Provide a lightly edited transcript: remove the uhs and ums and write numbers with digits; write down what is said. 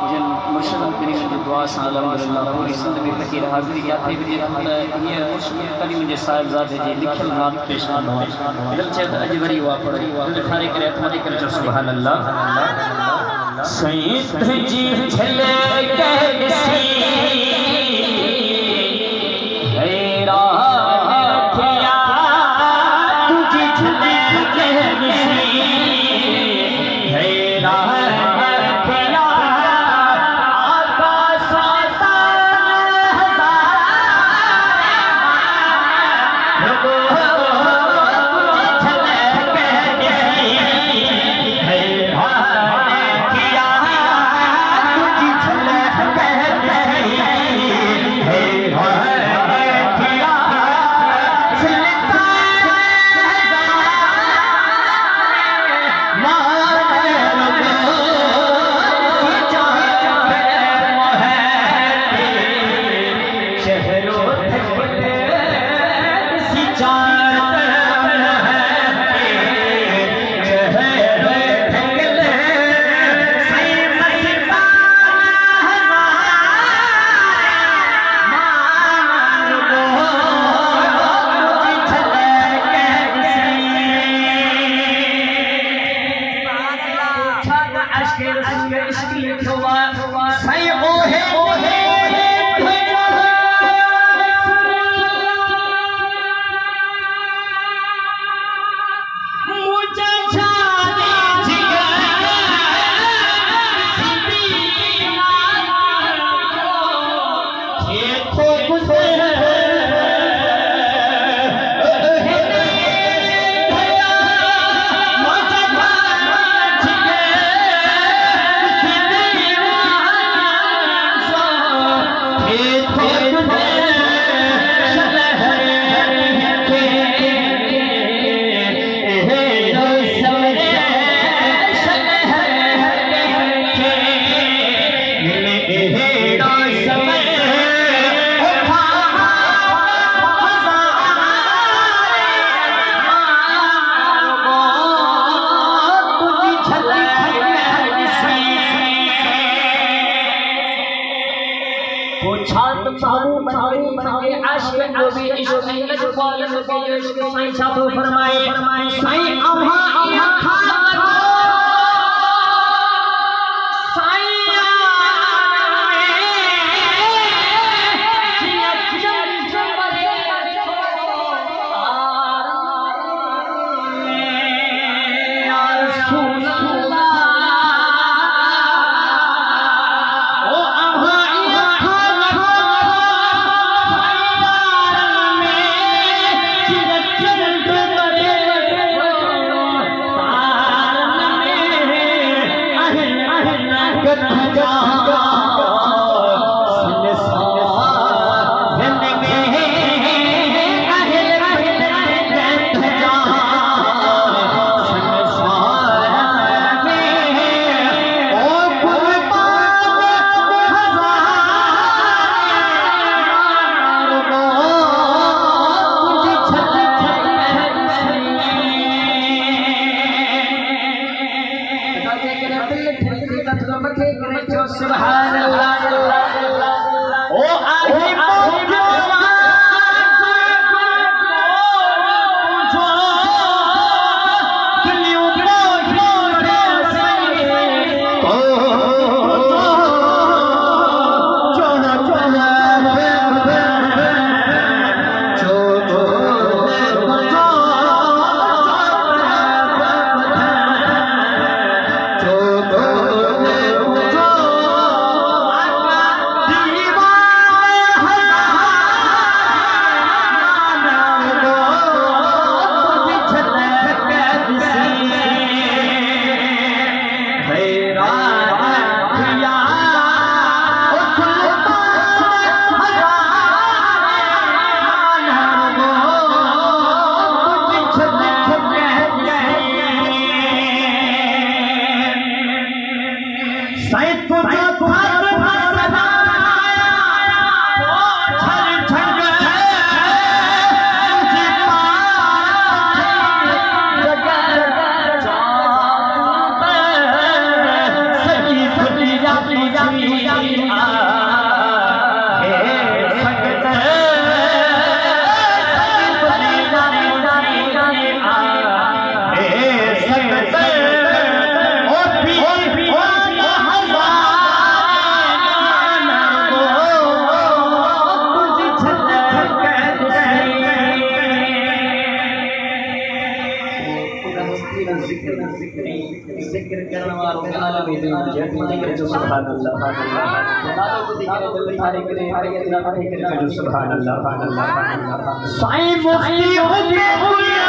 जिन मुर्शिदन करीम की दुआ से अल्हम्दुलिल्लाह पूरी जिंदगी फकीर हाजिरी या थे भी ये मुर्शिद करीम जे साहिबजादे जी लिखल नाम पेश आनो दिल चेत अजबरी वा पढ़ी दिल खारे करे अतमदी करे जो सुभान अल्लाह सईद जी झले कैसी हैरा किया तुझे झले कैसी हैरा के आलम में जब मुझे करे जो सुभान अल्लाह नादो को दिखे दिल थारे करे हरे इतना करे जो सुभान अल्लाह साईं मुफ्ती हुए हुआ